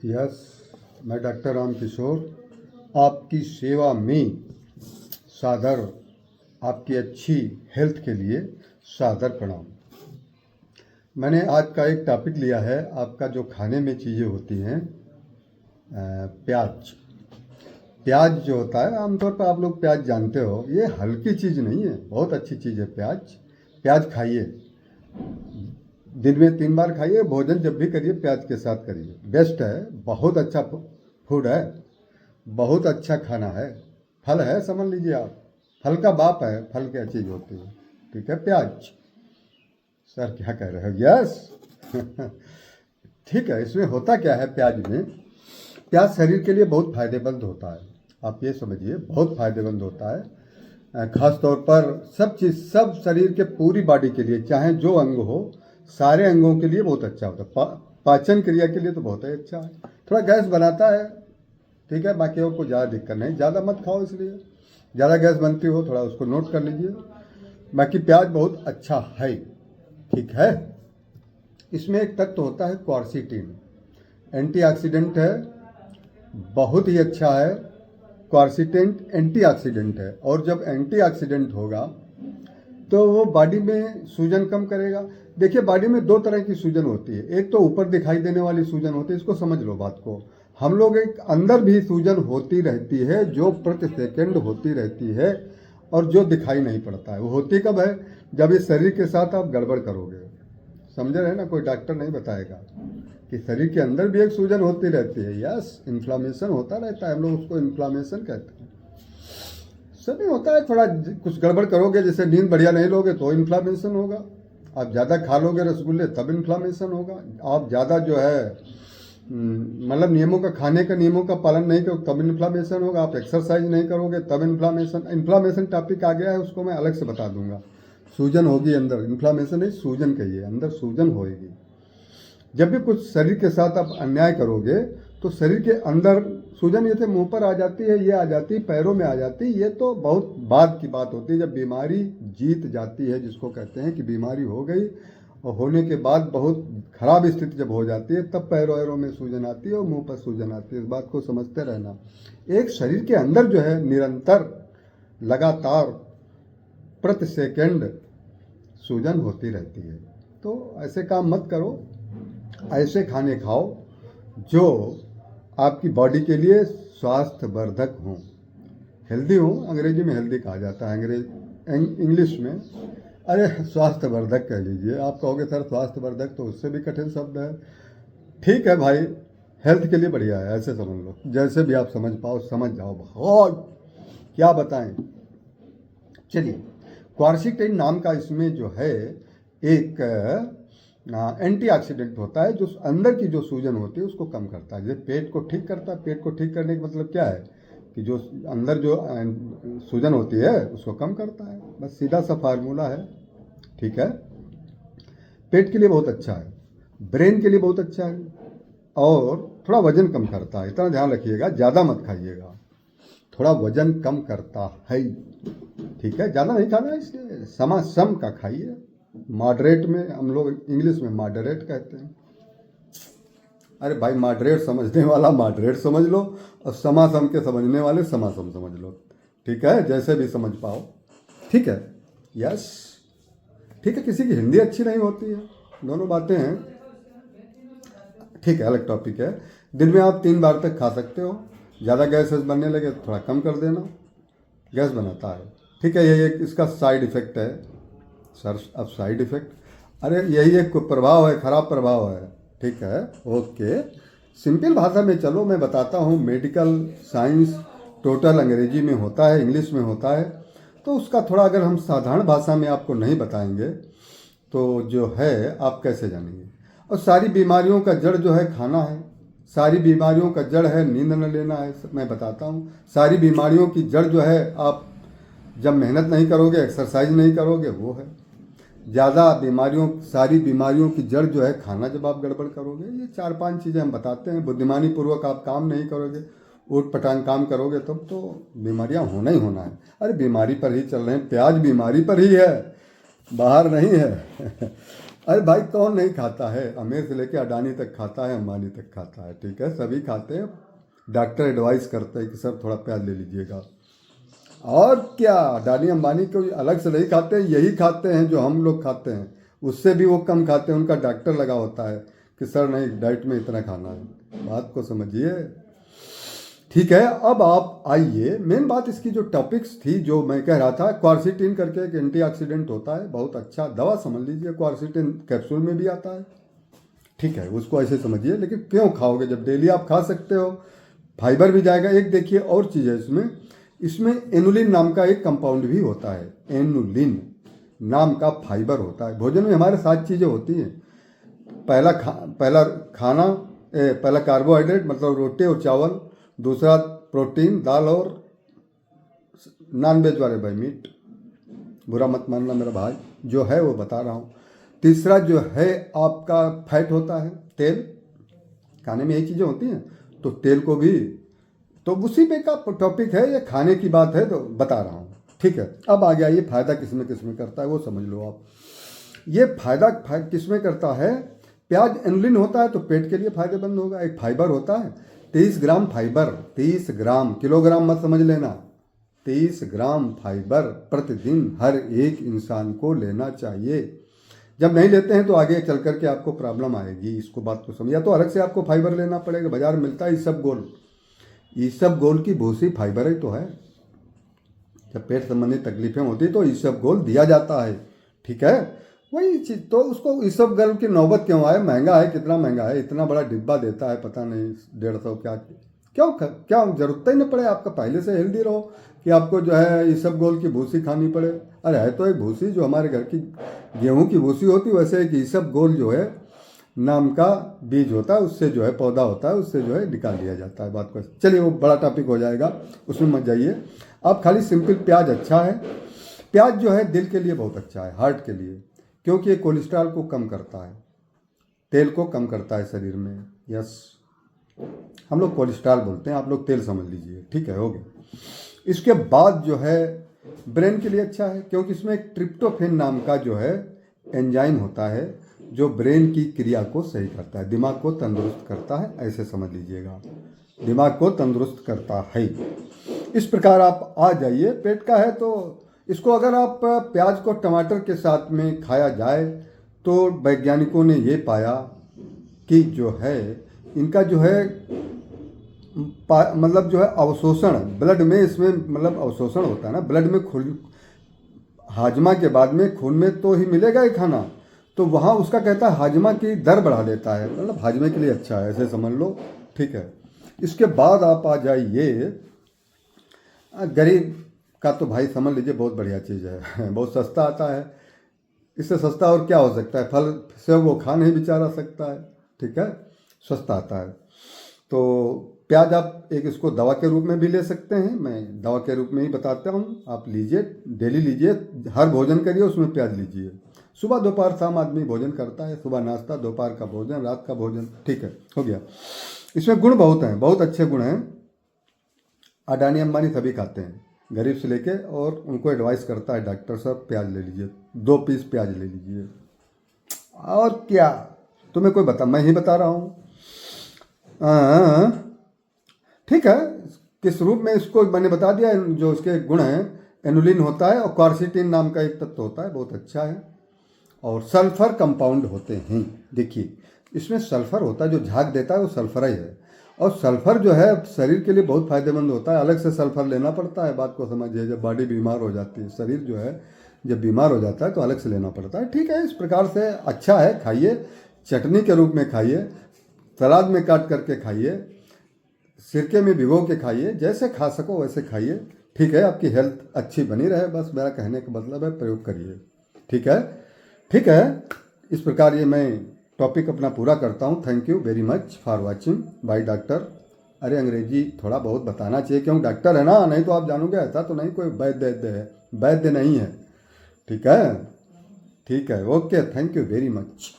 Yes, मैं doctor Ram Kishore आपकी सेवा में सादर, आपकी अच्छी हेल्थ के लिए सादर प्रणाम। मैंने आज का एक टॉपिक लिया है, आपका जो खाने में चीज़ें होती हैं। प्याज प्याज जो होता है, आमतौर पर आप लोग प्याज जानते हो, ये हल्की चीज़ नहीं है, बहुत अच्छी चीज़ है प्याज खाइए, दिन में 3 बार खाइए। भोजन जब भी करिए प्याज के साथ करिए, बेस्ट है, बहुत अच्छा फूड है, बहुत अच्छा खाना है, फल है, समझ लीजिए आप, फल का बाप है, फल क्या चीज़ होती है। ठीक है, प्याज। सर क्या कह रहे हो? यस ठीक है। इसमें होता क्या है, प्याज शरीर के लिए बहुत फ़ायदेमंद होता है, आप ये समझिए, बहुत फ़ायदेमंद होता है। ख़ास तौर पर सब शरीर के पूरी बॉडी के लिए, चाहे जो अंग हो, सारे अंगों के लिए बहुत अच्छा होता है। पाचन क्रिया के लिए तो बहुत ही अच्छा है। थोड़ा गैस बनाता है, ठीक है, बाकी को ज़्यादा दिक्कत नहीं, ज़्यादा मत खाओ, इसलिए ज़्यादा गैस बनती हो थोड़ा उसको नोट कर लीजिए। बाकी प्याज बहुत अच्छा है, ठीक है। इसमें एक तत्व होता है क्वारसीटीन, एंटीऑक्सीडेंट है, बहुत ही अच्छा है। क्वारसीटेंट एंटीऑक्सीडेंट है, और जब एंटीऑक्सीडेंट होगा तो वो बॉडी में सूजन कम करेगा। देखिए, बॉडी में 2 तरह की सूजन होती है, एक तो ऊपर दिखाई देने वाली सूजन होती है, इसको समझ लो बात को। हम लोग एक अंदर भी सूजन होती रहती है, जो प्रति सेकंड होती रहती है, और जो दिखाई नहीं पड़ता है। वो होती कब है? जब इस शरीर के साथ आप गड़बड़ करोगे, समझ रहे हैं ना। कोई डॉक्टर नहीं बताएगा कि शरीर के अंदर भी एक सूजन होती रहती है। यस, इन्फ्लामेशन होता रहता है, हम लोग उसको इन्फ्लामेशन कहते हैं। सभी होता है, थोड़ा कुछ गड़बड़ करोगे, जैसे नींद बढ़िया नहीं लोगे तो इन्फ्लामेशन होगा, आप ज़्यादा खा लोगे रसगुल्ले तब इन्फ्लामेशन होगा, आप ज़्यादा जो है मतलब नियमों का, खाने का नियमों का पालन नहीं करोगे तब इन्फ्लामेशन होगा, आप एक्सरसाइज नहीं करोगे तब इन्फ्लामेशन टॉपिक आ गया है, उसको मैं अलग से बता दूंगा। सूजन होगी अंदर, इन्फ्लामेशन नहीं, सूजन कहिए, अंदर सूजन होएगी। जब भी कुछ शरीर के साथ आप अन्याय करोगे तो शरीर के अंदर सूजन, ये मुंह पर आ जाती है, ये आ जाती है, पैरों में आ जाती है, ये तो बहुत बाद की बात होती है। जब बीमारी जीत जाती है, जिसको कहते हैं कि बीमारी हो गई, और होने के बाद बहुत खराब स्थिति जब हो जाती है, तब पैरों वैरों में सूजन आती है और मुंह पर सूजन आती है। इस बात को समझते रहना। एक शरीर के अंदर जो है निरंतर, लगातार, प्रति सेकंड सूजन होती रहती है। तो ऐसे काम मत करो, ऐसे खाने खाओ जो आपकी बॉडी के लिए स्वास्थ्यवर्धक हों, हेल्दी हों। अंग्रेजी में हेल्दी कहा जाता है, इंग्लिश में अरे स्वास्थ्यवर्धक कह लीजिए। आप कहोगे सर स्वास्थ्यवर्धक तो उससे भी कठिन शब्द है। ठीक है भाई, हेल्थ के लिए बढ़िया है, ऐसे समझ लो, जैसे भी आप समझ पाओ समझ जाओ। बहुत क्या बताएं। चलिए, क्वारसीटीन नाम का इसमें जो है एक एंटीऑक्सीडेंट होता है, जो अंदर की जो सूजन होती है उसको कम करता है, जैसे पेट को ठीक करता है। पेट को ठीक करने का मतलब क्या है कि जो अंदर जो सूजन होती है उसको कम करता है, बस सीधा सा फार्मूला है, ठीक है। पेट के लिए बहुत अच्छा है, ब्रेन के लिए बहुत अच्छा है, और थोड़ा वजन कम करता है। इतना ध्यान रखिएगा, ज़्यादा मत खाइएगा, थोड़ा वजन कम करता है, ठीक है। ज़्यादा नहीं खाना है, इसलिए सम का खाइए, मॉडरेट में, हम लोग इंग्लिश में मॉडरेट कहते हैं। अरे भाई, मॉडरेट समझने वाला मॉडरेट समझ लो, और सम के समझने वाले सम समझ लो, ठीक है, जैसे भी समझ पाओ, ठीक है। यस, ठीक है। किसी की हिंदी अच्छी नहीं होती है, दोनों बातें हैं, ठीक है, अलग टॉपिक है। दिन में आप 3 बार तक खा सकते हो। ज़्यादा गैस बनने लगे तो थोड़ा कम कर देना, गैस बनाता है, ठीक है। यही एक इसका साइड इफ़ेक्ट है। सर अब साइड इफ़ेक्ट, अरे यही एक प्रभाव है, ख़राब प्रभाव है, ठीक है, ओके। सिंपल भाषा में चलो मैं बताता हूँ। मेडिकल साइंस टोटल अंग्रेजी में होता है, इंग्लिश में होता है, तो उसका थोड़ा अगर हम साधारण भाषा में आपको नहीं बताएंगे तो जो है आप कैसे जानेंगे। और सारी बीमारियों का जड़ जो है खाना है, सारी बीमारियों का जड़ है नींद न लेना है। मैं बताता हूँ, सारी बीमारियों की जड़ जो है, आप जब मेहनत नहीं करोगे, एक्सरसाइज नहीं करोगे, वो है ज़्यादा बीमारियों, सारी बीमारियों की जड़ जो है खाना। जब आप गड़बड़ करोगे, ये 4-5 चीज़ें हम बताते हैं, बुद्धिमानी पूर्वक आप काम नहीं करोगे, ऊट पटांग काम करोगे, तब तो बीमारियां होना ही होना है। अरे बीमारी पर ही चल रहे हैं, प्याज बीमारी पर ही है, बाहर नहीं है अरे भाई कौन नहीं खाता है, अमीर से लेके अडानी तक खाता है, अंबानी तक खाता है, ठीक है, सभी खाते हैं। डॉक्टर एडवाइस करते हैं कि सर थोड़ा प्याज ले लीजिएगा। और क्या, अडानी अंबानी को अलग से नहीं खाते, यही खाते हैं जो हम लोग खाते हैं, उससे भी वो कम खाते हैं। उनका डॉक्टर लगा होता है कि सर नहीं, डाइट में इतना खाना है। बात को समझिए, ठीक है। अब आप आइए, मेन बात इसकी जो टॉपिक्स थी, जो मैं कह रहा था, क्वारसिटीन करके एक एंटीऑक्सीडेंट होता है, बहुत अच्छा दवा समझ लीजिए। क्वारसिटीन कैप्सूल में भी आता है, ठीक है, उसको ऐसे समझिए। लेकिन क्यों खाओगे जब डेली आप खा सकते हो, फाइबर भी जाएगा। एक देखिए और चीज़ है इसमें, इसमें एनुलिन नाम का एक कंपाउंड भी होता है, एनुलिन नाम का फाइबर होता है। भोजन में हमारे 7 चीज़ें होती हैं। पहला कार्बोहाइड्रेट मतलब रोटी और चावल, दूसरा प्रोटीन दाल और नॉन वेज वाले भाई मीट, बुरा मत मानना मेरा भाई, जो है वो बता रहा हूँ। तीसरा जो है आपका फैट होता है, तेल, खाने में यही चीज़ें होती हैं, तो तेल को भी, तो उसी पे का टॉपिक है, ये खाने की बात है तो बता रहा हूँ, ठीक है। अब आ गया ये फायदा किसमें किसमें करता है वो समझ लो आप। ये फायदा किसमें करता है, प्याज एनुलिन होता है तो पेट के लिए फायदेमंद होगा। एक फाइबर होता है 30 ग्राम फाइबर, 30 ग्राम, किलोग्राम मत समझ लेना, 30 ग्राम फाइबर प्रतिदिन हर एक इंसान को लेना चाहिए। जब नहीं लेते हैं तो आगे चल करके आपको प्रॉब्लम आएगी, इसको बात को समझ। या तो अलग से आपको फाइबर लेना पड़ेगा, बाजार में मिलता है इसबगोल, इसबगोल की भूसी फाइबर ही तो है। जब पेट संबंधी तकलीफें होती तो इसबगोल दिया जाता है, ठीक है, वही चीज़। तो उसको इसबगोल की नौबत क्यों आए, महंगा है, कितना महंगा है, इतना बड़ा डिब्बा देता है, पता नहीं 150 क्या, क्या जरूरत ही नहीं पड़े, आपका पहले से हेल्दी रहो कि आपको जो है इसबगोल की भूसी खानी पड़े। अरे है तो एक भूसी जो हमारे घर की गेहूं की भूसी होती, वैसे एक इसबगोल जो है नाम का बीज होता है, उससे जो है पौधा होता है, उससे जो है निकाल लिया जाता है। बात को चलिए, वो बड़ा टॉपिक हो जाएगा, उसमें मत जाइए आप। खाली सिंपल प्याज अच्छा है। प्याज जो है दिल के लिए बहुत अच्छा है, हार्ट के लिए, क्योंकि ये कोलेस्ट्रॉल को कम करता है, तेल को कम करता है शरीर में। यस, हम लोग कोलेस्ट्रॉल बोलते हैं, आप लोग तेल समझ लीजिए, ठीक है, हो गया। इसके बाद जो है ब्रेन के लिए अच्छा है, क्योंकि इसमें एक ट्रिप्टोफेन नाम का जो है एंजाइम होता है, जो ब्रेन की क्रिया को सही करता है, दिमाग को तंदुरुस्त करता है, ऐसे समझ लीजिएगा, दिमाग को तंदुरुस्त करता है। इस प्रकार आप आ जाइए। पेट का है तो इसको अगर आप प्याज को टमाटर के साथ में खाया जाए तो वैज्ञानिकों ने ये पाया कि जो है इनका जो है मतलब जो है अवशोषण ब्लड में, इसमें मतलब अवशोषण होता है ना ब्लड में, हाजमा के बाद में खून में तो ही मिलेगा ही खाना, तो वहाँ उसका कहता है हाजमा की दर बढ़ा देता है, मतलब हाजमे के लिए अच्छा है, ऐसे समझ लो, ठीक है। इसके बाद आप आ जाइए गरीब का, तो भाई समझ लीजिए बहुत बढ़िया चीज़ है, बहुत सस्ता आता है, इससे सस्ता और क्या हो सकता है। फल से वो खा नहीं बेचारा सकता है, ठीक है, सस्ता आता है। तो प्याज आप एक इसको दवा के रूप में भी ले सकते हैं, मैं दवा के रूप में ही बताता हूँ, आप लीजिए, डेली लीजिए, हर भोजन करिए उसमें प्याज लीजिए। सुबह दोपहर शाम आदमी भोजन करता है, सुबह नाश्ता, दोपहर का भोजन, रात का भोजन, ठीक है, हो गया। इसमें गुण बहुत हैं, बहुत अच्छे गुण हैं। अडानी अंबानी सभी खाते हैं, गरीब से लेके, और उनको एडवाइस करता है डॉक्टर साहब प्याज ले लीजिए, 2 पीस प्याज ले लीजिए। और क्या, तुम्हें कोई बता, मैं ही बता रहा हूँ, ठीक है। किस रूप में इसको मैंने बता दिया, जो इसके गुण हैं, एनुलिन होता है और क्वारसिटीन नाम का एक तत्व होता है, बहुत अच्छा है, और सल्फर कंपाउंड होते हैं। देखिए इसमें सल्फर होता है, जो झाग देता है वो सल्फर ही है, और सल्फर जो है शरीर के लिए बहुत फायदेमंद होता है, अलग से सल्फर लेना पड़ता है, बात को समझिए। जब बॉडी बीमार हो जाती है, शरीर जो है जब बीमार हो जाता है तो अलग से लेना पड़ता है, ठीक है। इस प्रकार से अच्छा है, खाइए, चटनी के रूप में खाइए, सलाद में काट करके खाइए, सिरके में भिगो के खाइए, जैसे खा सको वैसे खाइए, ठीक है। आपकी हेल्थ अच्छी बनी रहे, बस मेरा कहने का मतलब है, प्रयोग करिए, ठीक है, ठीक है। इस प्रकार ये मैं टॉपिक अपना पूरा करता हूँ। Thank you very much for watching by doctor. अरे अंग्रेजी थोड़ा बहुत बताना चाहिए, क्यों डॉक्टर है ना, नहीं तो आप जानोगे ऐसा तो नहीं कोई वैद्य है, वैद्य नहीं है, ठीक है, ठीक है, okay, thank you very much.